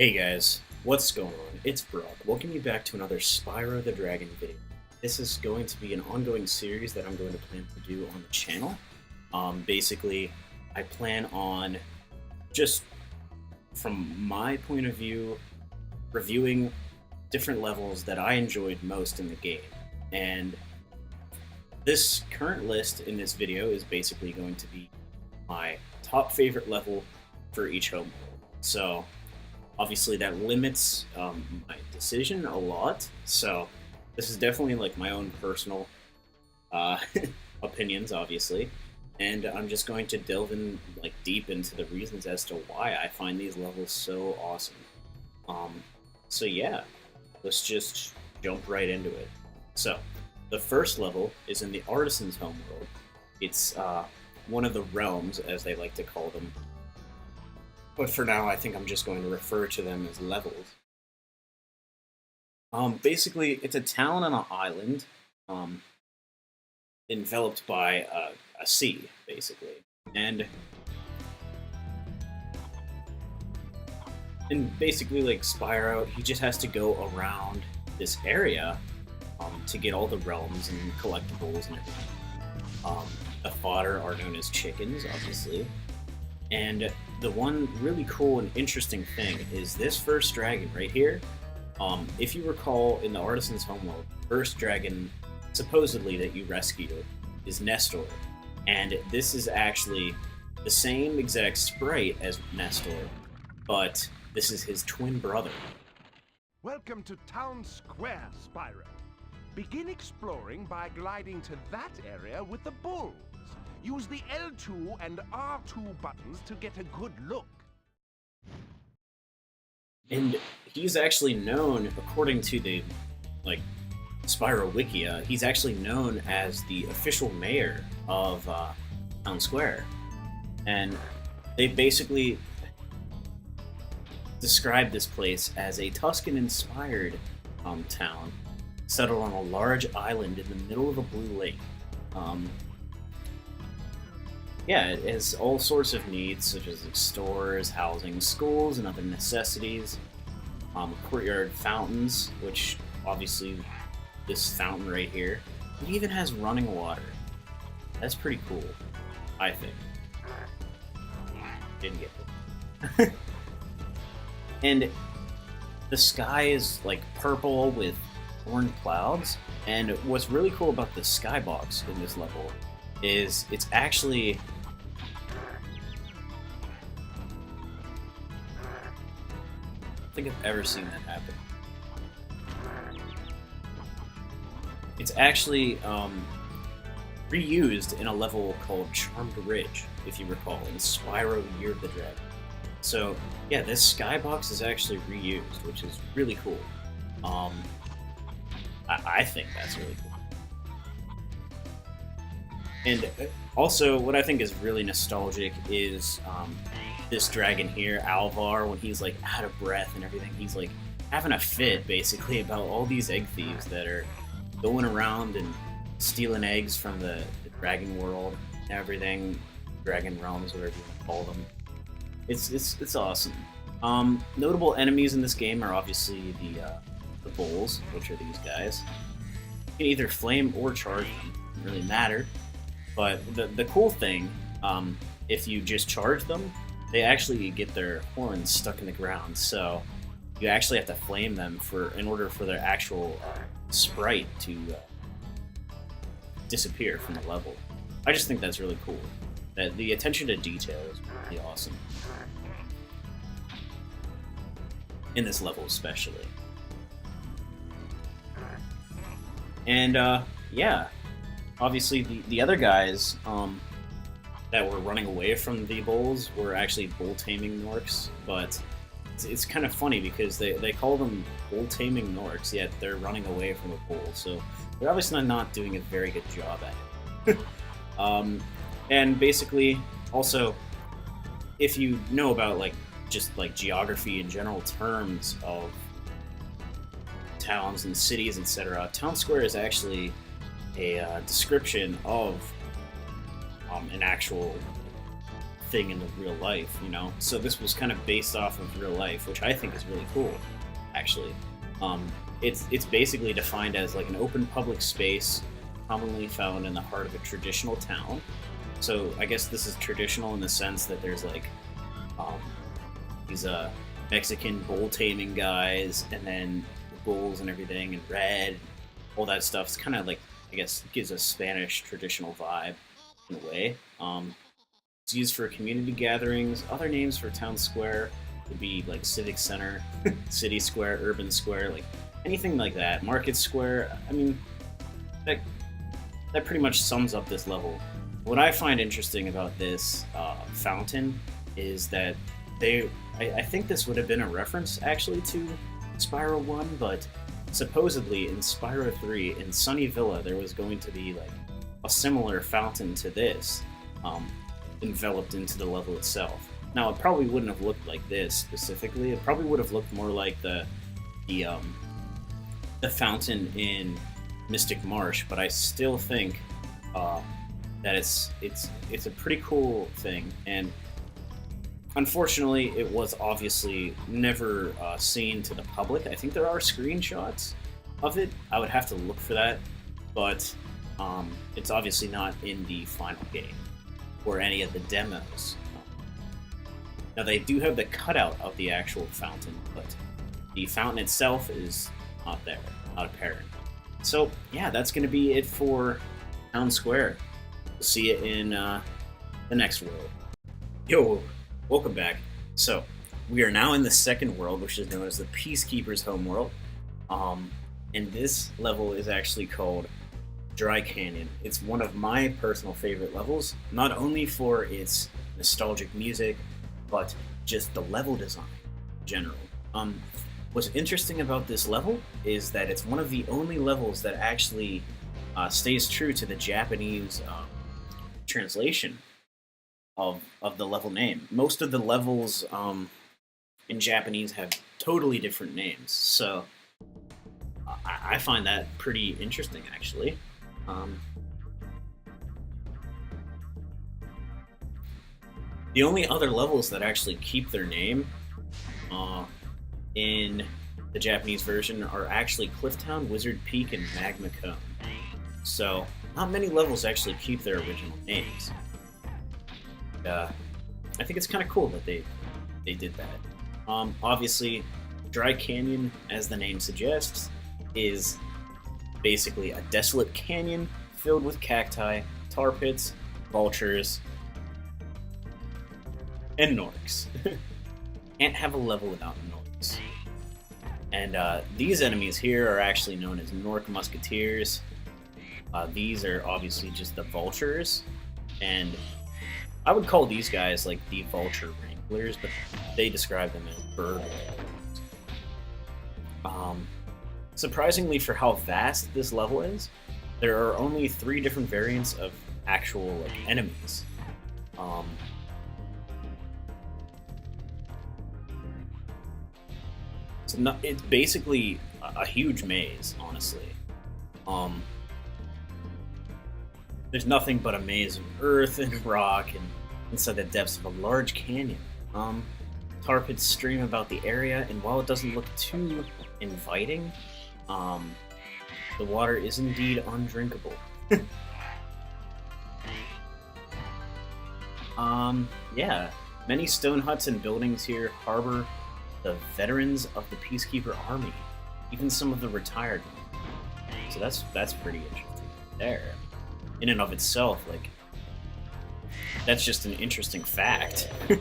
Hey guys, what's going on? It's Brock. Welcome you back to another Spyro the Dragon video. This is going to be an ongoing series that I'm going to plan to do on the channel. Basically, I plan on just, from my point of view, reviewing different levels that I enjoyed most in the game. And this current list in this video is basically going to be my top favorite level for each Homeworld. So, obviously that limits my decision a lot, so this is definitely like my own personal opinions, obviously, and I'm just going to delve in like deep into the reasons as to why I find these levels so awesome. So yeah, let's just jump right into it. So, the first level is in the Artisan's Homeworld. It's one of the realms, as they like to call them. But for now, I think I'm just going to refer to them as levels. Basically, it's a town on an island, enveloped by a sea, basically. And basically, like Spyro, he just has to go around this area to get all the realms and collectibles and everything. The fodder are known as chickens, obviously. And the one really cool and interesting thing is this first dragon right here. If you recall, in the Artisan's Homeworld, the first dragon supposedly that you rescued is Nestor. And this is actually the same exact sprite as Nestor, but this is his twin brother. Welcome to Town Square, Spyro. Begin exploring by gliding to that area with the bulls. Use the L2 and R2 buttons to get a good look. And he's actually known, according to the Spyro Wikia, he's actually known as the official mayor of Town Square. And they basically describe this place as a Tuscan-inspired town settled on a large island in the middle of a blue lake. Yeah, it has all sorts of needs, such as stores, housing, schools, and other necessities. Courtyard fountains, which obviously this fountain right here. It even has running water. That's pretty cool, I think. Didn't get it. And the sky is like purple with orange clouds. And what's really cool about the skybox in this level is it's actually I don't think I've ever seen that happen. It's actually reused in a level called Charmed Ridge, if you recall, in Spyro Year of the Dragon. So yeah, this skybox is actually reused, which is really cool. I think that's really cool. And also, what I think is really nostalgic is this dragon here, Alvar, when he's like out of breath and everything. He's like having a fit, basically, about all these egg thieves that are going around and stealing eggs from the dragon world and everything, dragon realms, whatever you want to call them. It's awesome. Notable enemies in this game are obviously the bulls, which are these guys. You can either flame or charge them. Doesn't really matter. But the cool thing, if you just charge them, they actually get their horns stuck in the ground. So you actually have to flame them in order for their actual sprite to disappear from the level. I just think that's really cool. That the attention to detail is really awesome in this level, especially. And yeah. Obviously, the other guys that were running away from the bulls were actually bull-taming Norks, but it's kind of funny because they call them bull-taming Norks, yet they're running away from a bull, so they're obviously not doing a very good job at it. And basically, also, if you know about just geography in general terms of towns and cities, etc., Town Square is actually a description of an actual thing in the real life, you know. So this was kind of based off of real life, which I think is really cool, actually. It's basically defined as like an open public space commonly found in the heart of a traditional town. So I guess this is traditional in the sense that there's like these Mexican bull taming guys, and then the bulls and everything, and red, all that stuff. It's kind of like, I guess, gives a Spanish traditional vibe in a way. It's used for community gatherings. Other names for town square would be like civic center, city square, urban square, like anything like that. Market square. I mean, that pretty much sums up this level. What I find interesting about this fountain is that I think this would have been a reference actually to Spyro 1, but supposedly in Spyro 3 in Sunny Villa there was going to be like a similar fountain to this, enveloped into the level itself. Now it probably wouldn't have looked like this specifically. It probably would have looked more like the fountain in Mystic Marsh, but I still think that it's a pretty cool thing. And unfortunately, it was obviously never seen to the public. I think there are screenshots of it. I would have to look for that, but it's obviously not in the final game or any of the demos. Now, they do have the cutout of the actual fountain, but the fountain itself is not there, not apparent. So, yeah, that's going to be it for Town Square. We'll see you in the next world. Yo! Welcome back. So, we are now in the second world, which is known as the Peacekeeper's Homeworld. And this level is actually called Dry Canyon. It's one of my personal favorite levels, not only for its nostalgic music, but just the level design in general. What's interesting about this level is that it's one of the only levels that actually stays true to the Japanese translation of the level name. Most of the levels in Japanese have totally different names, so I find that pretty interesting, actually. The only other levels that actually keep their name in the Japanese version are actually Clifftown, Wizard Peak, and Magma Cone. So, not many levels actually keep their original names. I think it's kind of cool that they did that. Obviously, Dry Canyon, as the name suggests, is basically a desolate canyon filled with cacti, tar pits, vultures, and Norks. Can't have a level without Norks. And these enemies here are actually known as Nork Musketeers. These are obviously just the vultures, and I would call these guys like the vulture wranglers, but they describe them as bird wranglers. Surprisingly, for how vast this level is, there are only 3 different variants of actual like enemies. It's basically a huge maze, honestly. There's nothing but a maze of earth and rock and inside the depths of a large canyon. Tar pits stream about the area, and while it doesn't look too inviting, the water is indeed undrinkable. Yeah, many stone huts and buildings here harbor the veterans of the Peacekeeper Army, even some of the retired ones. So that's pretty interesting there. In and of itself, like, that's just an interesting fact to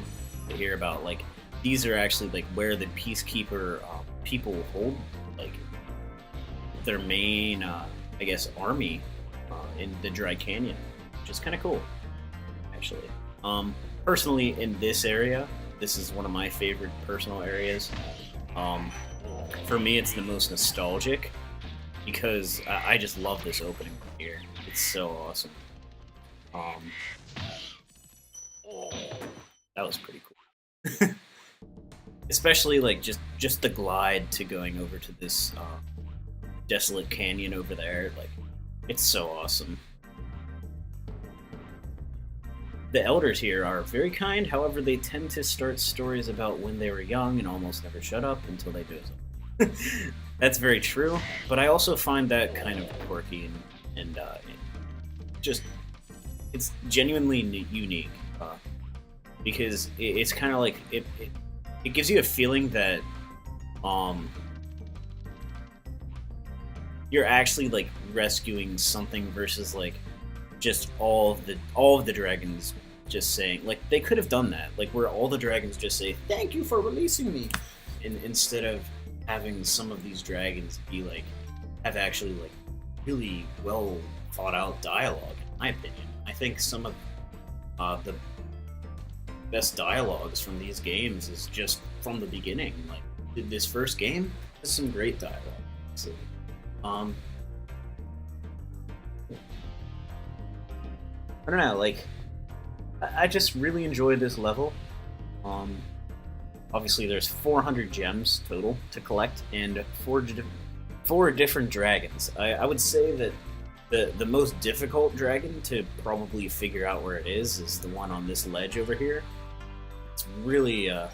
hear about. Like, these are actually like where the Peacekeeper people hold like their main, I guess, army in the Dry Canyon, which is kind of cool, actually. Personally, in this area, this is one of my favorite personal areas. For me, it's the most nostalgic because I just love this opening here. It's so awesome. That was pretty cool. Especially like just the glide to going over to this desolate canyon over there. Like, it's so awesome. The elders here are very kind, however, they tend to start stories about when they were young and almost never shut up until they doze off. That's very true, but I also find that kind of quirky and just it's genuinely unique because it's kind of like it gives you a feeling that you're actually like rescuing something versus like just all of the dragons just saying like they could have done that like where all the dragons just say thank you for releasing me instead of having some of these dragons be like have actually like really well thought out dialogue in my opinion. I think some of the best dialogues from these games is just from the beginning. Like this first game has some great dialogue. So, I don't know, like I just really enjoyed this level. Obviously there's 400 gems total to collect and four different dragons. I would say that the most difficult dragon to probably figure out where it is the one on this ledge over here. It's really an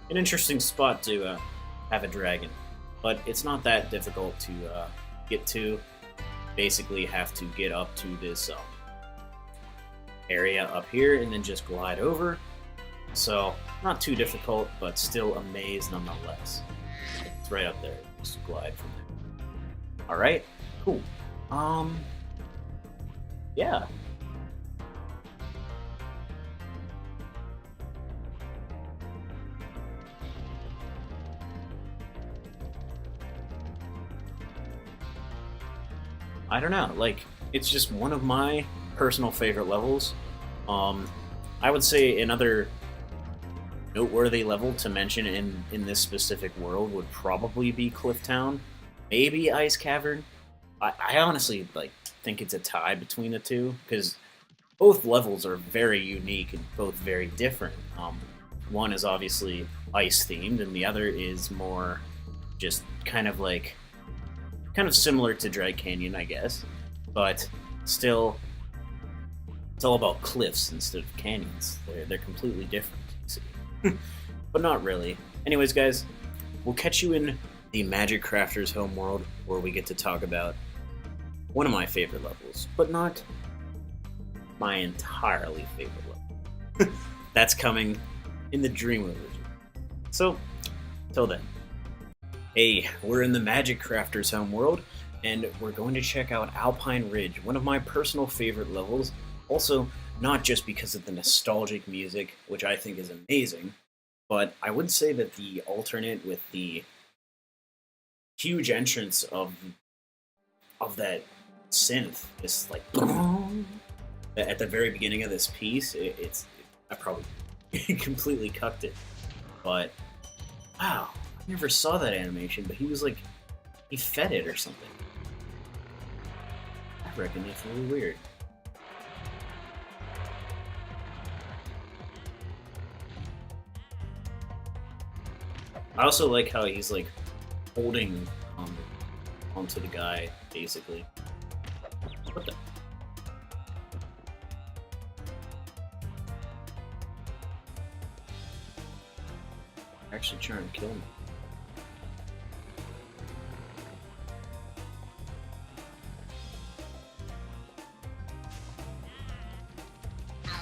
interesting spot to have a dragon, but it's not that difficult to get to. Basically have to get up to this area up here and then just glide over. So not too difficult, but still a maze nonetheless. It's right up there. Just glide from there. All right, cool. Yeah. I don't know, like, it's just one of my personal favorite levels. I would say another noteworthy level to mention in this specific world would probably be Cliff Town, maybe Ice Cavern. I honestly, like, think it's a tie between the two, because both levels are very unique and both very different. One is obviously ice-themed, and the other is more just kind of similar to Drag Canyon, I guess, but still, it's all about cliffs instead of canyons. They're completely different, you see. But not really. Anyways, guys, we'll catch you in the Magic Crafters Homeworld, where we get to talk about one of my favorite levels, but not my entirely favorite level. That's coming in the Dream version. So, till then. Hey, we're in the Magic Crafters Homeworld, and we're going to check out Alpine Ridge, one of my personal favorite levels. Also, not just because of the nostalgic music, which I think is amazing, but I would say that the alternate with the huge entrance of that synth, this like at the very beginning of this piece, I probably completely cucked it, but wow. Never saw that animation, but he was like, he fed it or something. I reckon that's really weird. I also like how he's like holding onto the guy, basically. What the? Actually trying to kill me.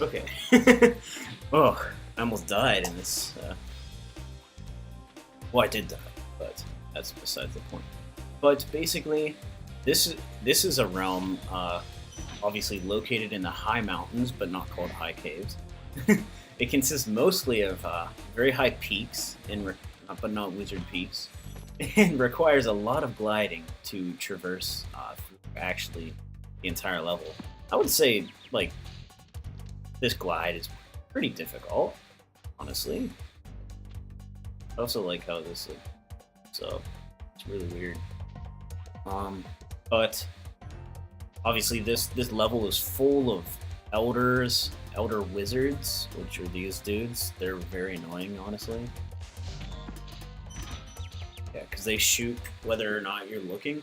Okay. Oh, I almost died in this. Well, I did die, but that's besides the point. But basically, this is a realm, obviously located in the high mountains, but not called high caves. It consists mostly of very high peaks, but not wizard peaks, and requires a lot of gliding to traverse through actually the entire level. I would say, like, this glide is pretty difficult, honestly. I also like how this is, so it's really weird. But obviously this level is full of elder wizards, which are these dudes. They're very annoying, honestly. Yeah, because they shoot whether or not you're looking.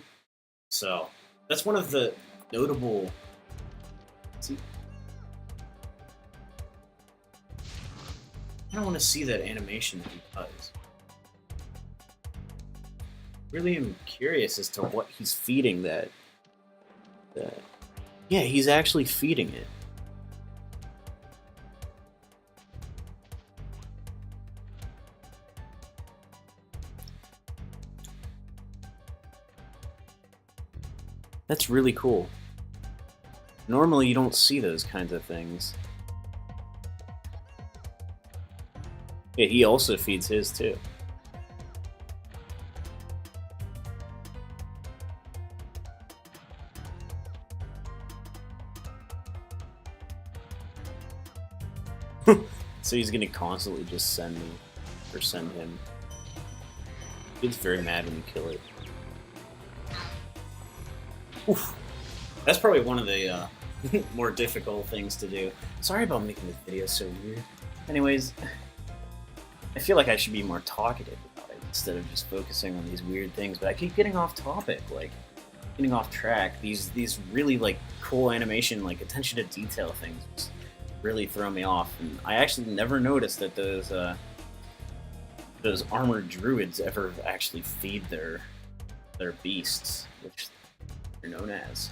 So that's one of the notable. See, I don't want to see that animation that he does. Really am curious as to what he's feeding that. Yeah, he's actually feeding it. That's really cool. Normally you don't see those kinds of things. Yeah, he also feeds his too. So he's gonna constantly just send me, or send him. He gets very mad when you kill it. Oof. That's probably one of the more difficult things to do. Sorry about making this video so weird. Anyways, I feel like I should be more talkative about it instead of just focusing on these weird things, but I keep getting off topic, like getting off track. These really like cool animation, like attention to detail things just really throw me off, and I actually never noticed that those armored druids ever actually feed their beasts, which they're known as.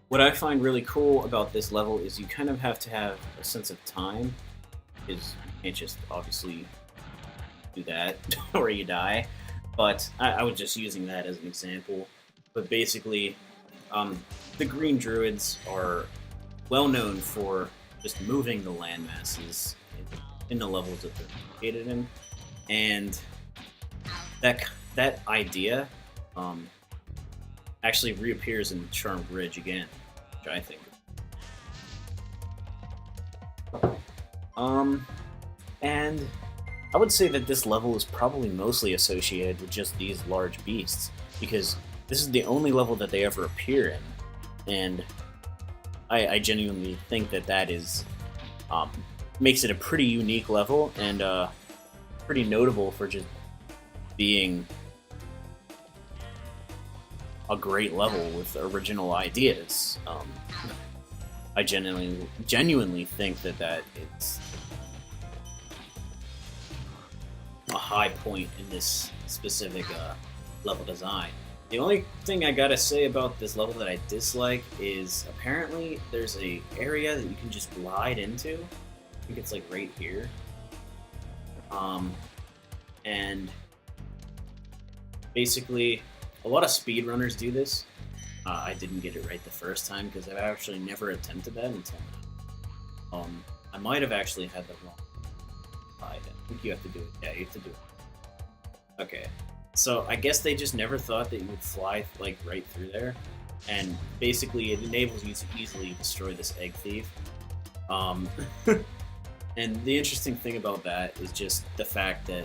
What I find really cool about this level is you kind of have to have a sense of time, because you can't just obviously do that or you die. But I was just using that as an example. But basically, the green druids are well known for just moving the land masses in the levels that they're located in, and that idea actually reappears in Charmed Ridge again, which I think. And I would say that this level is probably mostly associated with just these large beasts, because this is the only level that they ever appear in, and I genuinely think that is makes it a pretty unique level and pretty notable for just being a great level with original ideas. I genuinely think that it's a high point in this specific level design. The only thing I gotta say about this level that I dislike is apparently there's a area that you can just glide into. I think it's like right here. And basically, a lot of speedrunners do this. I didn't get it right the first time because I've actually never attempted that until now. I might have actually had the wrong slide. I think you have to do it. Yeah, you have to do it. Okay. So I guess they just never thought that you would fly like right through there, and basically it enables you to easily destroy this egg thief. And the interesting thing about that is just the fact that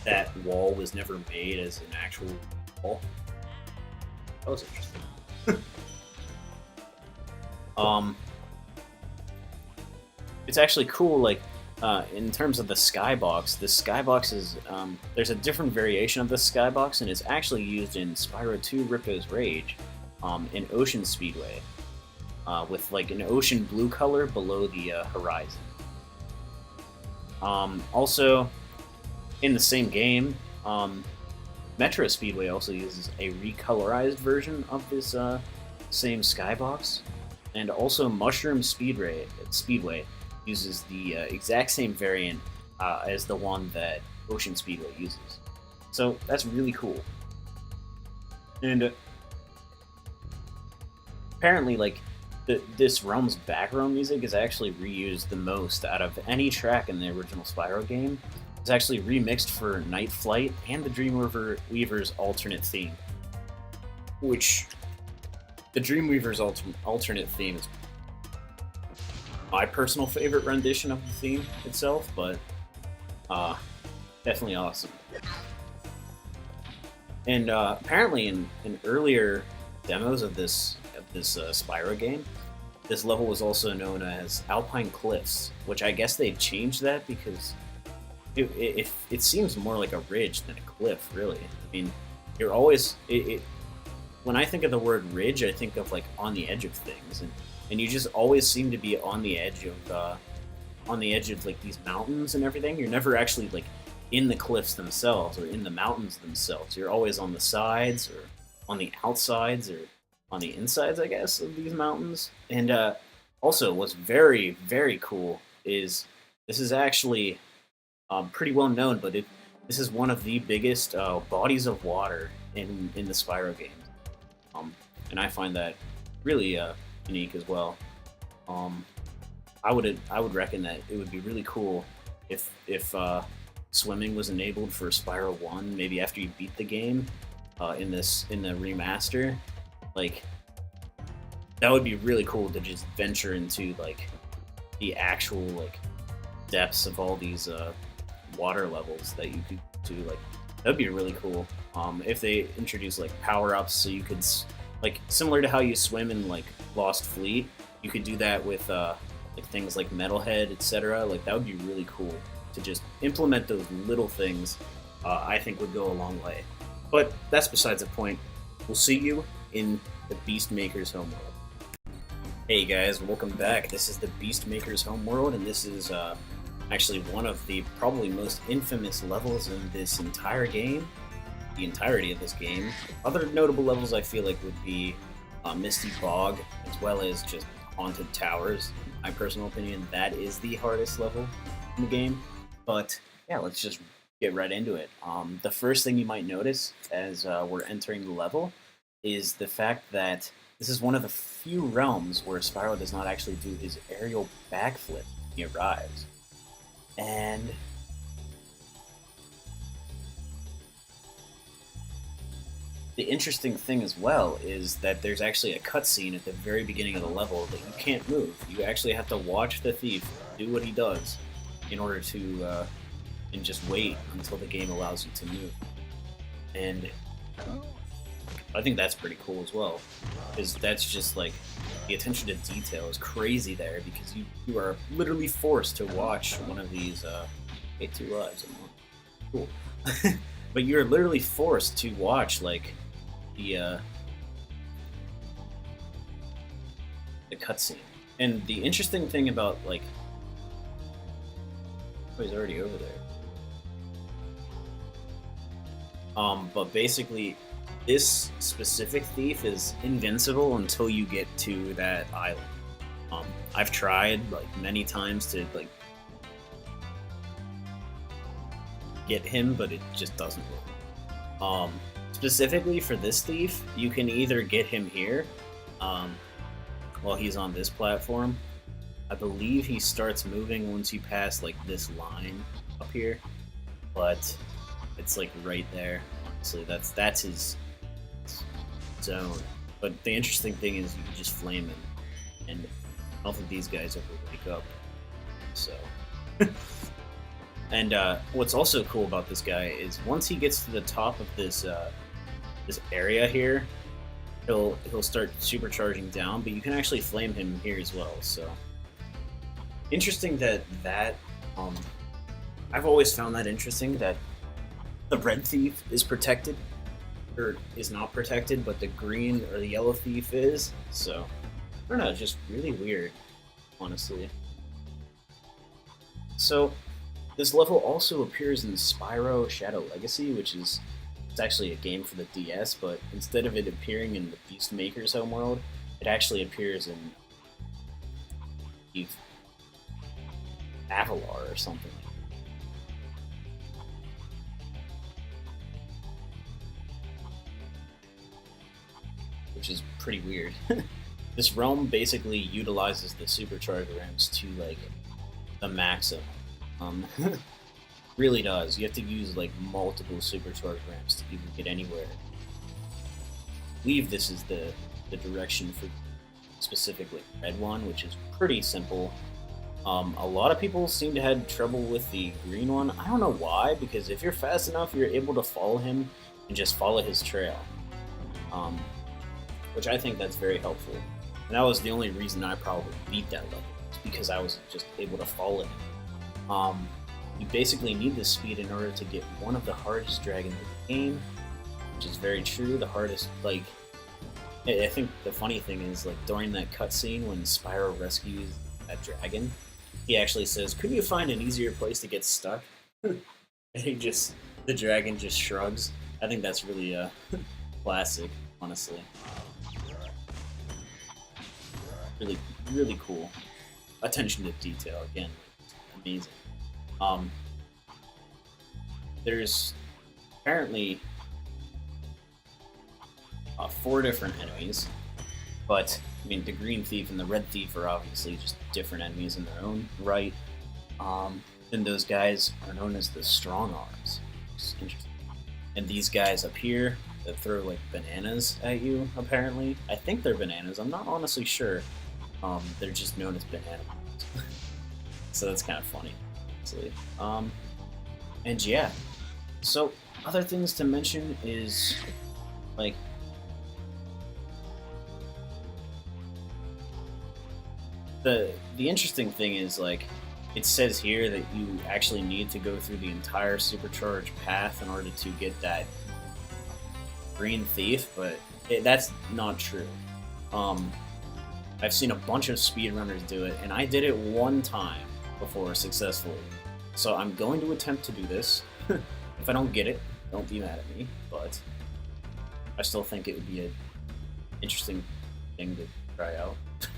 that wall was never made as an actual wall. That was interesting. It's actually cool, like, in terms of the skybox, the skybox is, there's a different variation of the skybox, and it's actually used in Spyro 2 Ripto's Rage, in Ocean Speedway, with, like, an ocean blue color below the horizon. Also, in the same game, Metro Speedway also uses a recolorized version of this same skybox, and also Mushroom Speedway uses the exact same variant as the one that Ocean Speedway uses. So that's really cool. And apparently, like, this realm's background music is actually reused the most out of any track in the original Spyro game. It's actually remixed for Night Flight and the Dreamweaver's alternate theme. Which, the Dreamweaver's alternate theme is my personal favorite rendition of the theme itself, but definitely awesome. And apparently in earlier demos of this Spyro game, this level was also known as Alpine Cliffs, which I guess they changed that because it seems more like a ridge than a cliff, really. I mean, you're always... when I think of the word ridge, I think of, like, on the edge of things, and you just always seem to be on the edge on the edge of like these mountains and everything. You're never actually like in the cliffs themselves or in the mountains themselves. You're always on the sides or on the outsides or on the insides, I guess, of these mountains. And also, what's very, very cool is this is actually pretty well known, but this is one of the biggest bodies of water in the Spyro games. And I find that really unique as well. I would reckon that it would be really cool if swimming was enabled for Spyro 1, maybe after you beat the game in the remaster. Like, that would be really cool to just venture into like the actual like depths of all these water levels that you could do. Like, that'd be really cool. If they introduce like power-ups, so you could like similar to how you swim in like Lost Fleet, you could do that with like things like Metalhead, etc. Like, that would be really cool to just implement those little things. I think would go a long way. But that's besides the point. We'll see you in the Beastmaker's Homeworld. Hey guys, welcome back. This is the Beastmaker's Homeworld, and this is actually one of the probably most infamous levels in this entire game. The entirety of this game. Other notable levels I feel like would be Misty Bog, as well as just Haunted Towers. In my personal opinion, that is the hardest level in the game. But yeah, let's just get right into it. The first thing you might notice as we're entering the level is the fact that this is one of the few realms where Spyro does not actually do his aerial backflip when he arrives. And the interesting thing as well is that there's actually a cutscene at the very beginning of the level that you can't move. You actually have to watch the thief do what he does in order to and just wait until the game allows you to move. And I think that's pretty cool as well, because that's just like the attention to detail is crazy there, because you are literally forced to watch one of these. Hey, 2 lives. Cool. But you're literally forced to watch like the cutscene. And the interesting thing about like, oh, he's already over there. But basically, this specific thief is invincible until you get to that island. I've tried like many times to like get him, but it just doesn't work. Specifically for this thief, you can either get him here, while he's on this platform. I believe he starts moving once you pass like this line up here, but it's like right there. Honestly, that's his zone. But the interesting thing is you can just flame him, and I don't think these guys ever wake up. So, and what's also cool about this guy is once he gets to the top of this this area here, he'll start supercharging down. But you can actually flame him here as well. So interesting that I've always found that interesting that the red thief is protected, or is not protected, but the green or the yellow thief is. So I don't know, just really weird, honestly. So this level also appears in Spyro Shadow Legacy, which is it's actually a game for the DS, but instead of it appearing in the Beastmaker's Homeworld, it actually appears in Avalar or something. Which is pretty weird. This realm basically utilizes the supercharger ramps to like the maximum. Really does. You have to use like multiple supercharged ramps to even get anywhere. I believe this is the direction for specifically red one, which is pretty simple. A lot of people seem to have trouble with the green one. I don't know why, because if you're fast enough, you're able to follow him and just follow his trail. Which I think that's very helpful. And that was the only reason I probably beat that level, is because I was just able to follow him. You basically need this speed in order to get one of the hardest dragons in the game, which is very true. The hardest, like, I think the funny thing is, like, during that cutscene when Spyro rescues that dragon, he actually says, "Couldn't you find an easier place to get stuck?" And the dragon just shrugs. I think that's really classic, honestly. Really, really cool. Attention to detail again, amazing. Um, there's apparently 4 different enemies, but I mean the green thief and the red thief are obviously just different enemies in their own right. Then those guys are known as the strong arms, which is interesting. And these guys up here that throw like bananas at you, apparently. I think they're bananas. I'm not honestly sure. They're just known as banana bombs. So that's kind of funny, actually. And yeah. So other things to mention is like the interesting thing is like it says here that you actually need to go through the entire supercharged path in order to get that green thief, but that's not true. I've seen a bunch of speedrunners do it, and I did it one time before successfully. So I'm going to attempt to do this. If I don't get it, don't be mad at me, but I still think it would be an interesting thing to try out. Of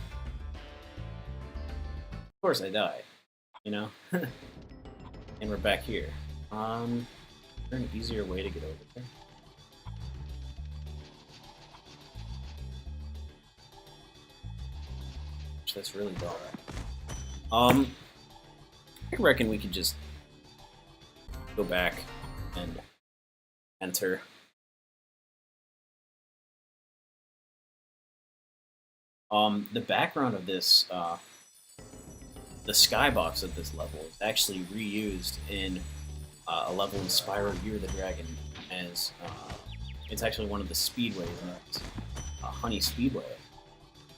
course I die, you know? And we're back here. Is there an easier way to get over there? That's really dull. I reckon we could just go back and enter. The background of this, the skybox of this level is actually reused in a level in Spyro Year the Dragon as it's actually one of the speedways known as Honey Speedway.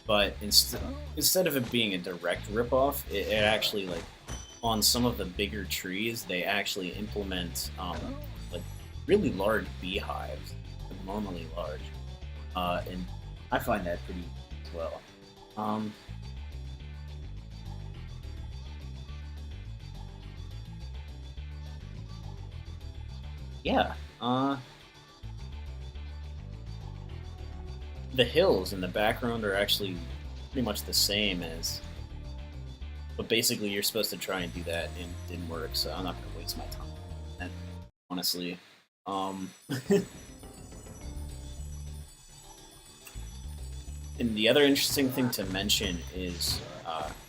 But instead of it being a direct ripoff, it actually like on some of the bigger trees they actually implement like really large beehives, abnormally large, and I find that pretty as well. Yeah. The hills in the background are actually pretty much the same as, but basically you're supposed to try and do that and it didn't work, so I'm not going to waste my time on that, honestly. And the other interesting thing to mention is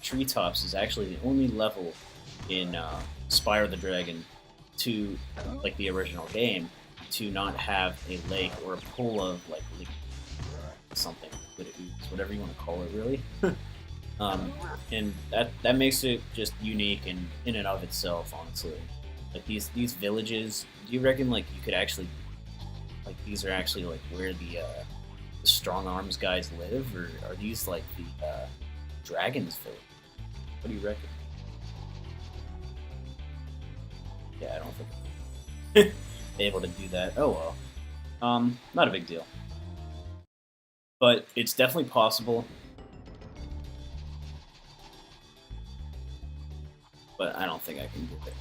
Treetops is actually the only level in Spyro the Dragon to, like the original game, to not have a lake or a pool of like something, whatever you want to call it, really. And that makes it just unique and in and of itself, honestly. Like these villages, do you reckon like you could actually, like these are actually like where the strong arms guys live, or are these like the dragons village? What do you reckon? Yeah, I don't think they're able to do that. Oh well. Not a big deal. But it's definitely possible. But I don't think I can do it.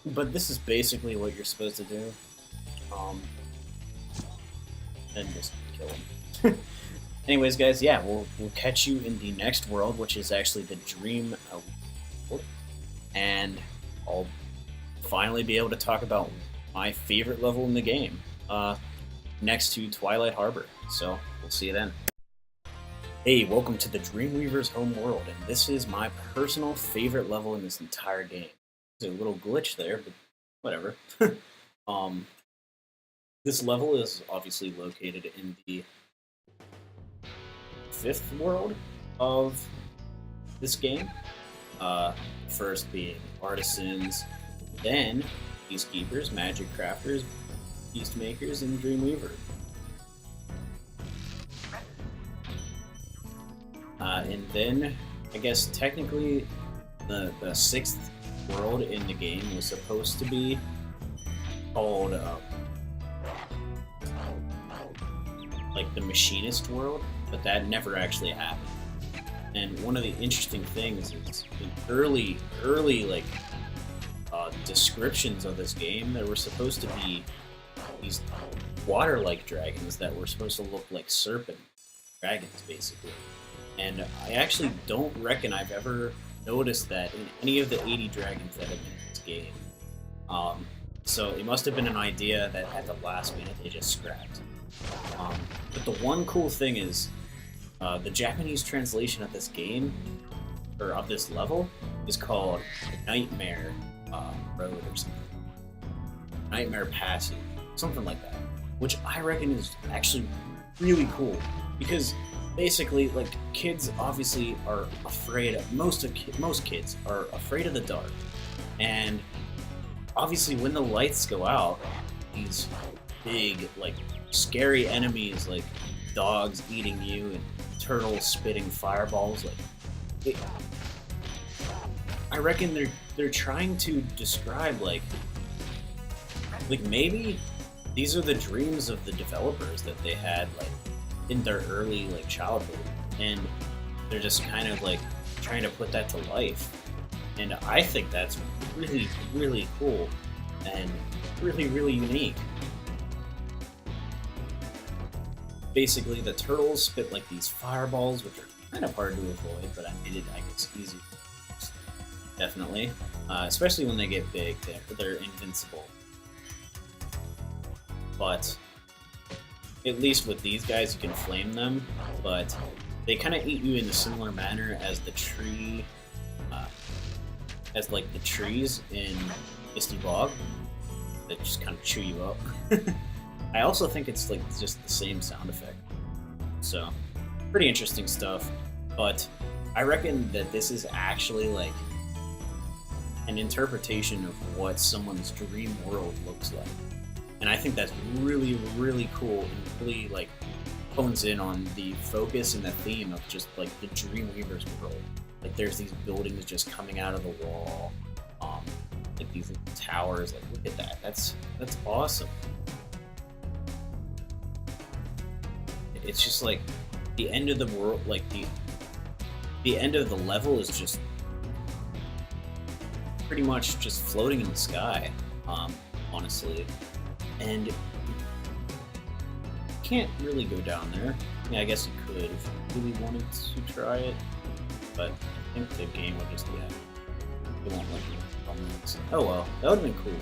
But this is basically what you're supposed to do. And just kill him. Anyways, guys, yeah, we'll catch you in the next world, which is actually the Dream world. And I'll finally be able to talk about my favorite level in the game, next to Twilight Harbor. So, we'll see you then. Hey, welcome to the Dreamweaver's Homeworld, and this is my personal favorite level in this entire game. There's a little glitch there, but whatever. This level is obviously located in the 5th world of this game. First being artisans, then peacekeepers, magic crafters, beast makers, and Dreamweaver. And then, I guess technically, the 6th world in the game was supposed to be called like the machinist world, but that never actually happened. And one of the interesting things is in early like descriptions of this game, there were supposed to be these water-like dragons that were supposed to look like serpent dragons, basically. And I actually don't reckon I've ever noticed that in any of the 80 dragons that have been in this game. So it must have been an idea that at the last minute they just scrapped. But the one cool thing is, the Japanese translation of this game, or of this level, is called Nightmare Road or something. Nightmare Passage, something like that. Which I reckon is actually really cool, because basically, like, kids obviously are afraid of, most kids are afraid of the dark. And obviously when the lights go out, these big, like, scary enemies, like dogs eating you and turtles spitting fireballs, I reckon they're trying to describe, like maybe these are the dreams of the developers that they had, like, in their early, like, childhood, and they're just kind of, like, trying to put that to life. And I think that's really, really cool and really, really unique. Basically, the turtles spit, like, these fireballs, which are kind of hard to avoid, but I guess easy. Definitely. Especially when they get big, they're invincible. But at least with these guys, you can flame them, but they kind of eat you in a similar manner as the tree, as like the trees in Misty Bog, that just kind of chew you up. I also think it's like just the same sound effect. So, pretty interesting stuff, but I reckon that this is actually like an interpretation of what someone's dream world looks like. And I think that's really, really cool, and really, like, hones in on the focus and the theme of just, like, the Dreamweaver's world. Like, there's these buildings just coming out of the wall, like these little towers. Like, look at that. That's awesome. It's just like the end of the world, like the end of the level is just pretty much just floating in the sky, honestly. And you can't really go down there. Yeah, I guess you could if you really wanted to try it, but I think the game would just, yeah, it won't let you on those. Oh well, that would have been cool.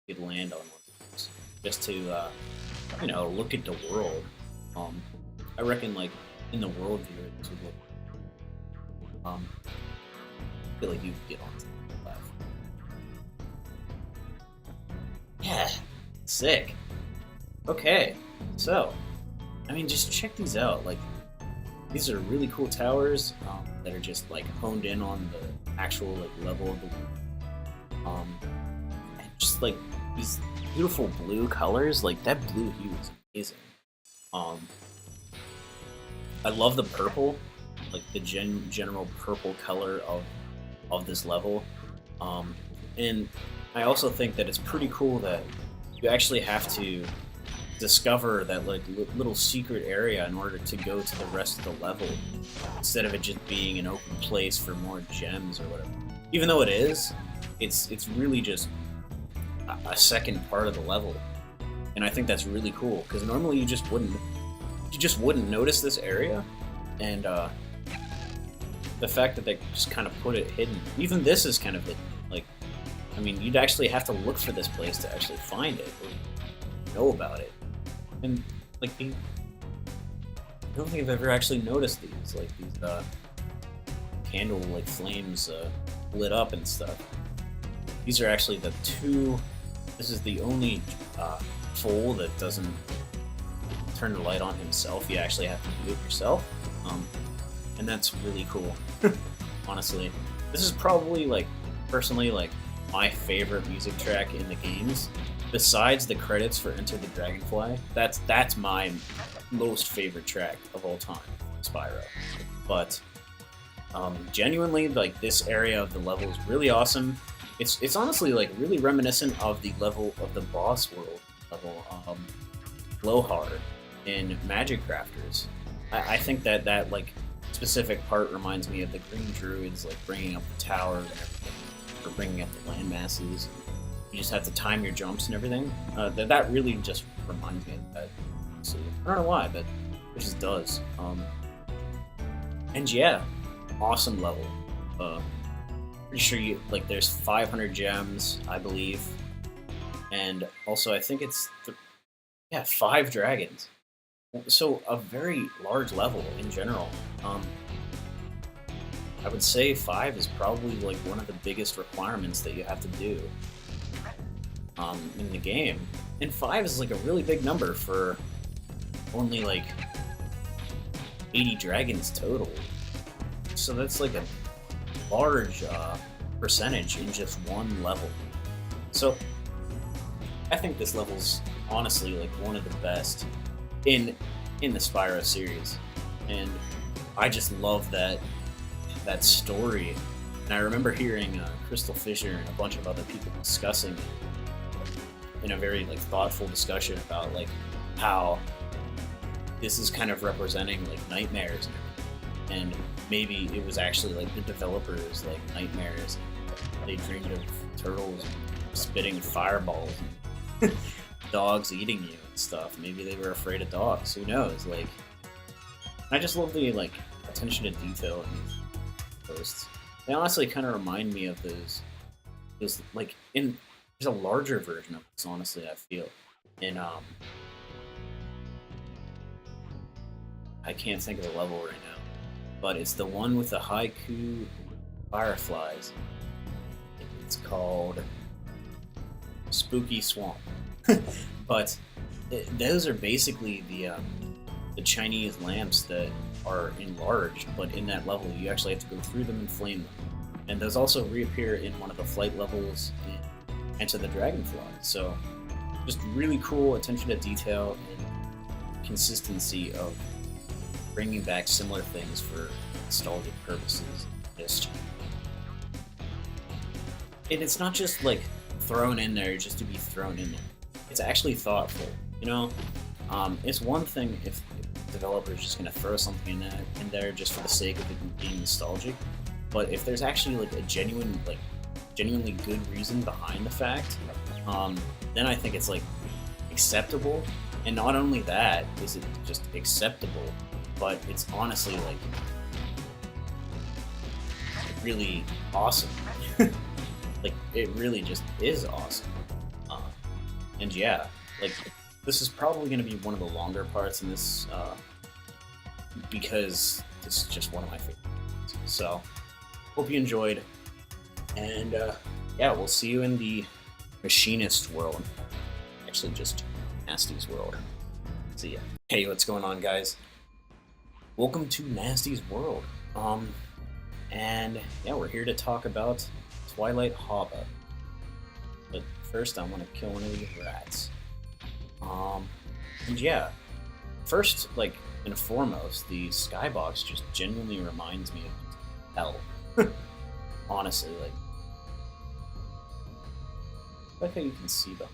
You could land on one of those just to, you know, look at the world. I reckon, like, in the world view, it would look. I feel like you could get onto the platform. Yeah. Sick. Okay, so, I mean, just check these out. Like, these are really cool towers that are just, like, honed in on the actual, like, level of the world. And just, like, these beautiful blue colors. Like, that blue hue is amazing. I love the purple, like the general purple color of this level. And I also think that it's pretty cool that you actually have to discover that, like, little secret area in order to go to the rest of the level, instead of it just being an open place for more gems or whatever. Even though it is, it's really just a second part of the level, and I think that's really cool, because normally you just wouldn't notice this area, and the fact that they just kind of put it hidden. Even this is kind of hidden. Like, I mean, you'd actually have to look for this place to actually find it, or know about it. And, like, I don't think I've ever actually noticed these, like, these candle, like, flames lit up and stuff. These are actually the two. This is the only foal that doesn't turn the light on himself. You actually have to do it yourself, and that's really cool. Honestly, this is probably, like, personally, like, my favorite music track in the games, besides the credits for Enter the Dragonfly. That's my most favorite track of all time, Spyro. But genuinely, like, this area of the level is really awesome. It's honestly, like, really reminiscent of the level of the boss world level, Blowhard in Magic Crafters. I think that like specific part reminds me of the Green Druids, like bringing up the towers and everything, or bringing up the land masses. You just have to time your jumps and everything. That really just reminds me of that. So I don't know why, but it just does. And yeah, awesome level. Pretty sure you like there's 500 gems, I believe, and also I think it's 5 dragons. So a very large level in general. I would say 5 is probably like one of the biggest requirements that you have to do in the game. And 5 is like a really big number for only like 80 dragons total. So that's like a large percentage in just one level. So I think this level's honestly like one of the best in the Spyro series, and I just love that story. And I remember hearing Crystal Fisher and a bunch of other people discussing it in a very like thoughtful discussion about like how this is kind of representing like nightmares, and maybe it was actually like the developers like nightmares. They dreamed of turtles spitting fireballs and dogs eating you and stuff. Maybe they were afraid of dogs. Who knows? Like, I just love the like attention to detail in these posts. They honestly kind of remind me of those like in there's a larger version of this. Honestly, I feel in I can't think of the level right now, but it's the one with the haiku fireflies. It's called Spooky Swamp. But those are basically the Chinese lamps that are enlarged, but in that level you actually have to go through them and flame them. And those also reappear in one of the flight levels in Enter the Dragonfly. So just really cool attention to detail and consistency of bringing back similar things for nostalgic purposes. And it's not just like thrown in there just to be thrown in there. It's actually thoughtful, you know? It's one thing if the developer's just gonna throw something in there just for the sake of it being nostalgic, but if there's actually like a genuinely good reason behind the fact, then I think it's like acceptable. And not only that is it just acceptable, but it's honestly like really awesome. Like, it really just is awesome. And yeah, like, this is probably going to be one of the longer parts in this, because this is just one of my favorites. So, hope you enjoyed, and yeah, we'll see you in the Machinist world. Actually, just Nasty's world. See ya. Hey, what's going on, guys? Welcome to Nasty's world. And yeah, we're here to talk about Twilight Hava. But first, I want to kill one of these rats. And yeah, first, like, and foremost, the skybox just genuinely reminds me of hell. Honestly, like how you can see them.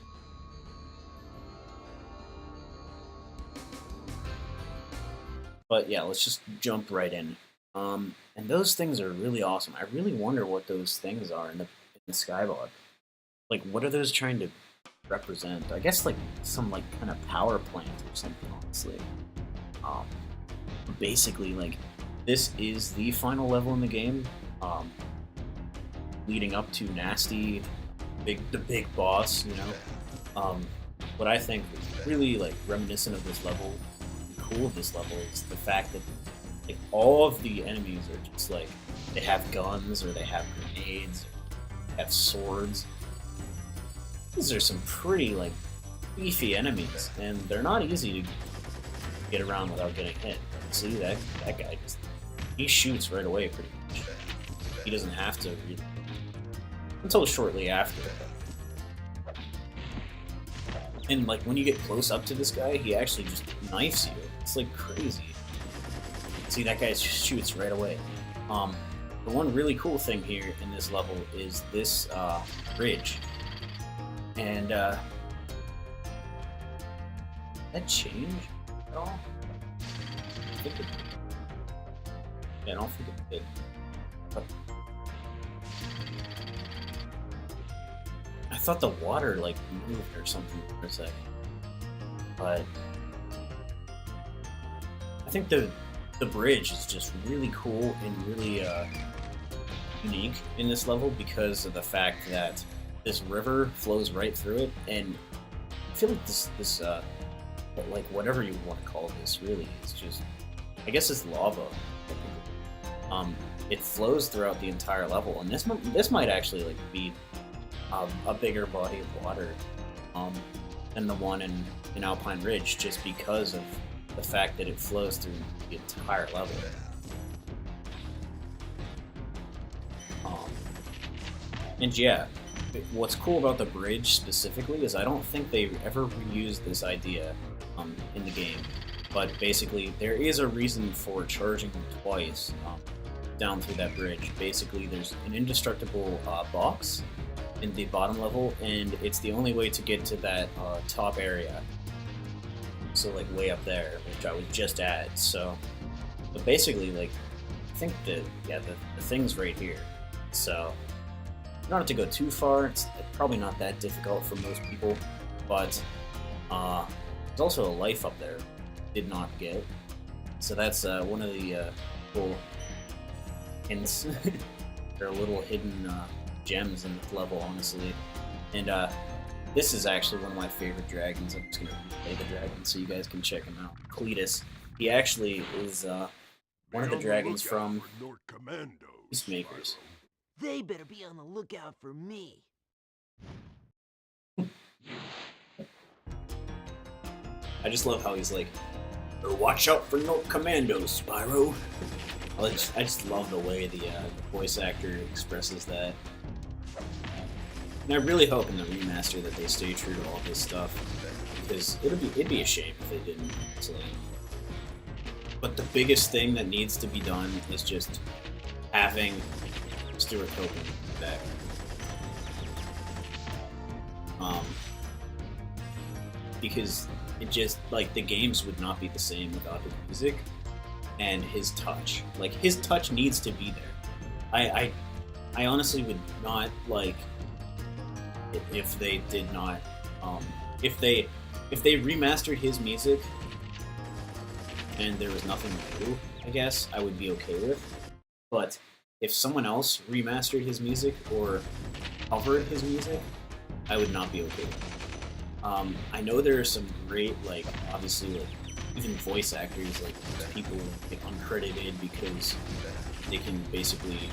But yeah, let's just jump right in. And those things are really awesome. I really wonder what those things are in the skybox. Like, what are those trying to represent? I guess like some like kind of power plant or something, honestly. Basically, like, this is the final level in the game, leading up to Nasty, the big boss, you know. What I think is really like reminiscent of this level, cool of this level, is the fact that like all of the enemies are just like they have guns or they have grenades, or they have swords. These are some pretty like beefy enemies, and they're not easy to get around without getting hit. See that guy he shoots right away pretty much. He doesn't have to really, until shortly after. And like when you get close up to this guy, he actually just knifes you. It's like crazy. See, that guy shoots right away. The one really cool thing here in this level is this bridge. And that change? at all? I think it, yeah, I don't think it did. But I thought the water like moved or something for a second, but I think the bridge is just really cool and really unique in this level because of the fact that this river flows right through it, and I feel like this like whatever you want to call this really is just, I guess it's lava. It flows throughout the entire level, and this might actually like be a bigger body of water than the one in Alpine Ridge, just because of the fact that it flows through the entire level. And yeah, what's cool about the bridge specifically is I don't think they ever reused this idea in the game, but basically there is a reason for charging twice down through that bridge. Basically, there's an indestructible box in the bottom level, and it's the only way to get to that top area. So like way up there, which I was just at. So, but basically, like I think that the thing's right here. So you don't have to go too far. It's probably not that difficult for most people, but there's also a life up there. Did not get. So that's one of the cool hints. There are little hidden gems in the level, honestly. And this is actually one of my favorite dragons. I'm just going to replay the dragon so you guys can check him out. Cletus. He actually is one of the dragons from Peacemakers. They better be on the lookout for me. I just love how he's like, watch out for North Commandos, Spyro. I just love the way the voice actor expresses that. And I really hope in the remaster that they stay true to all this stuff, because it'd be a shame if they didn't. So, but the biggest thing that needs to be done is just having Stuart Copeland back. Because it just, like, the games would not be the same without his music and his touch. Like, his touch needs to be there. I honestly would not like if they did not if they remastered his music and there was nothing new, I guess I would be okay with. But if someone else remastered his music or covered his music, I would not be okay with it. I know there are some great, like, obviously, like, even voice actors, like, people get uncredited because they can basically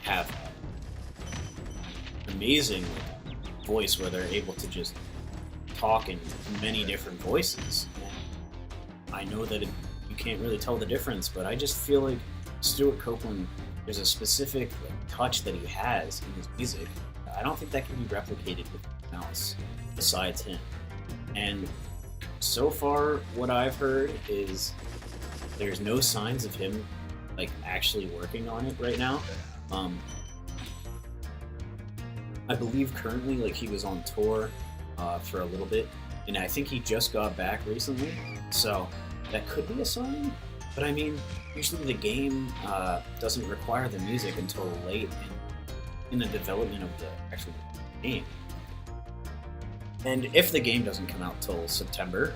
have amazing voice where they're able to just talk in many different voices. And I know that you can't really tell the difference, but I just feel like Stuart Copeland, there's a specific touch that he has in his music. I don't think that can be replicated with anyone else besides him. And so far, what I've heard is there's no signs of him like actually working on it right now. I believe currently, like, he was on tour for a little bit, and I think he just got back recently, so that could be a sign. But I mean, usually the game doesn't require the music until late in the development of the actual game. And if the game doesn't come out till September,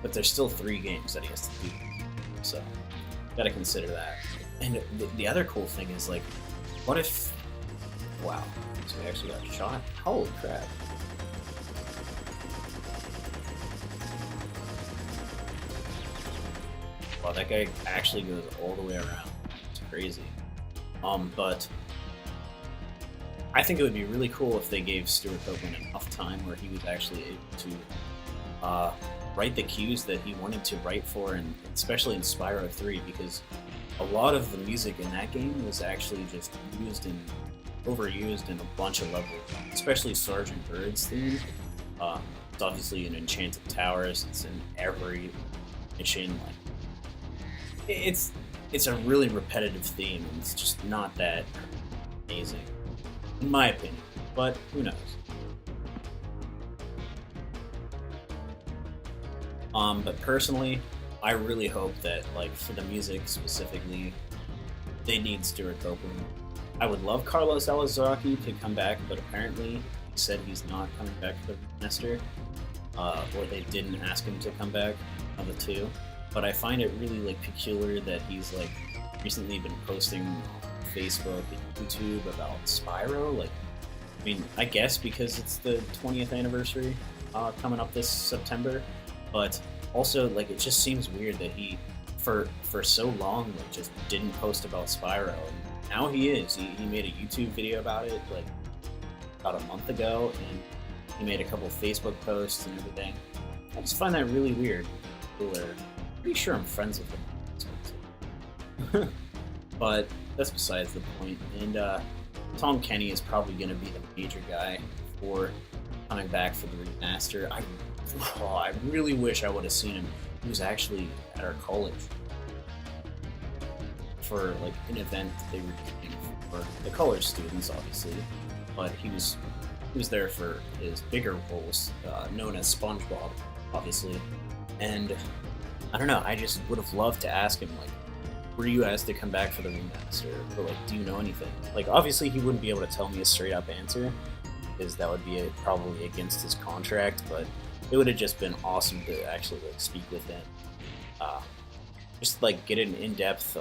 but there's still 3 games that he has to do, so gotta consider that. And the other cool thing is, like, what if... Wow, so we actually got shot? Holy crap. Wow, that guy actually goes all the way around. It's crazy. But I think it would be really cool if they gave Stuart Copeland enough time where he was actually able to write the cues that he wanted to write for, and especially in Spyro 3, because a lot of the music in that game was actually just overused in a bunch of levels, especially Sergeant Bird's theme. It's obviously in Enchanted Towers, it's in every mission. Like, it's a really repetitive theme, and it's just not that amazing, in my opinion, but who knows. But personally, I really hope that, like, for the music specifically, they need Stuart Copeland. I would love Carlos Alazraqui to come back, but apparently he said he's not coming back for the remaster, or they didn't ask him to come back on the two. But I find it really, like, peculiar that he's, like, recently been posting on Facebook and YouTube about Spyro. Like, I mean, I guess because it's the 20th anniversary coming up this September, but also, like, it just seems weird that he, for so long, like, just didn't post about Spyro. And now he is. He made a YouTube video about it, like, about a month ago, and he made a couple Facebook posts and everything. I just find that really weird. People are pretty sure I'm friends with him. But that's besides the point. And Tom Kenny is probably going to be the major guy for coming back for the remaster. I really wish I would have seen him. He was actually at our college for, like, an event that they were doing for the college students, obviously. But he was there for his bigger roles, known as SpongeBob, obviously. And I don't know, I just would have loved to ask him, like, were you asked to come back for the remaster? Or, like, do you know anything? Like, obviously he wouldn't be able to tell me a straight up answer, because that would be probably against his contract, but it would have just been awesome to actually, like, speak with him. Just, like, get an in-depth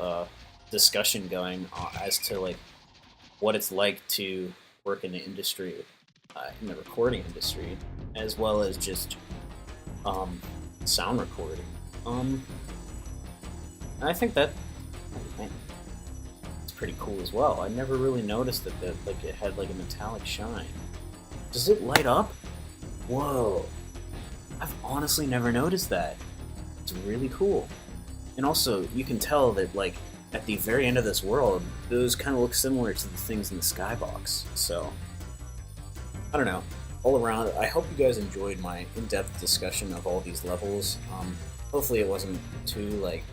discussion going as to, like, what it's like to work in the industry, in the recording industry, as well as just sound recording. I think that it's pretty cool as well. I never really noticed that like, it had, like, a metallic shine. Does it light up? Whoa! I've honestly never noticed that. It's really cool. And also, you can tell that, like, at the very end of this world, those kind of look similar to the things in the skybox. So, I don't know. All around, I hope you guys enjoyed my in-depth discussion of all these levels. Hopefully it wasn't too, like,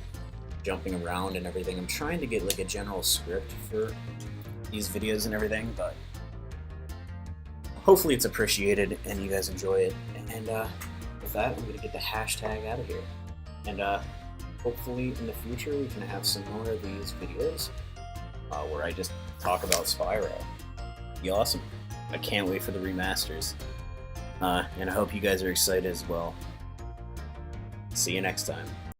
jumping around and everything. I'm trying to get, like, a general script for these videos and everything, but hopefully it's appreciated and you guys enjoy it. And with that, I'm going to get the hashtag out of here. And hopefully in the future we can have some more of these videos where I just talk about Spyro. Be awesome. I can't wait for the remasters. And I hope you guys are excited as well. See you next time.